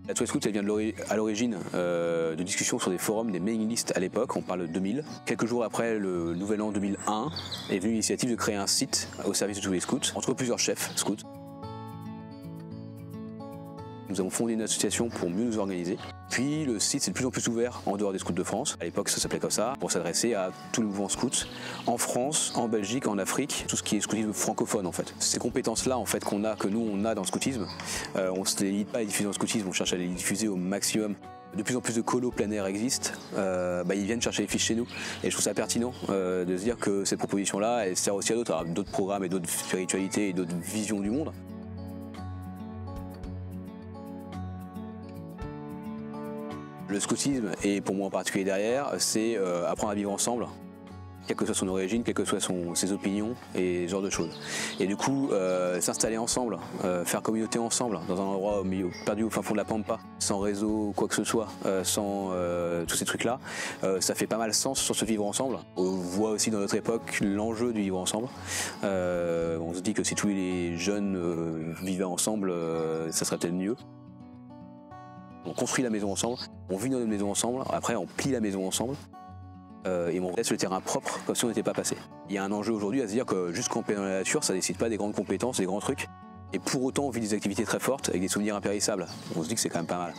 La Toile Scout, elle vient à l'origine de discussions sur des forums, des mailing lists à l'époque, on parle de 2000. Quelques jours après le nouvel an 2001, est venue l'initiative de créer un site au service de tous les scouts, entre plusieurs chefs scouts. Nous avons fondé une association pour mieux nous organiser. Puis le site s'est de plus en plus ouvert en dehors des scouts de France. À l'époque, ça s'appelait comme ça, pour s'adresser à tout le mouvement scout, en France, en Belgique, en Afrique, tout ce qui est scoutisme francophone en fait. Ces compétences-là en fait que nous on a dans le scoutisme, on ne se les limite pas à les diffuser dans le scoutisme, on cherche à les diffuser au maximum. De plus en plus de colos plein air existent, ils viennent chercher les fiches chez nous. Et je trouve ça pertinent de se dire que cette proposition-là, elle sert aussi à d'autres programmes et d'autres spiritualités et d'autres visions du monde. Le scoutisme, et pour moi en particulier derrière, c'est apprendre à vivre ensemble, quelle que soit son origine, quelles que soient ses opinions et ce genre de choses. Et du coup, s'installer ensemble, faire communauté ensemble, dans un endroit perdu au fin fond de la Pampa, sans réseau, quoi que ce soit, sans tous ces trucs-là, ça fait pas mal sens sur ce vivre ensemble. On voit aussi dans notre époque l'enjeu du vivre ensemble. On se dit que si tous les jeunes vivaient ensemble, ça serait peut-être mieux. On construit la maison ensemble, on vit dans notre maison ensemble, après on plie la maison ensemble et on laisse le terrain propre comme si on n'était pas passé. Il y a un enjeu aujourd'hui à se dire que juste camper dans la nature, ça ne décide pas des grandes compétences, des grands trucs. Et pour autant on vit des activités très fortes avec des souvenirs impérissables. On se dit que c'est quand même pas mal.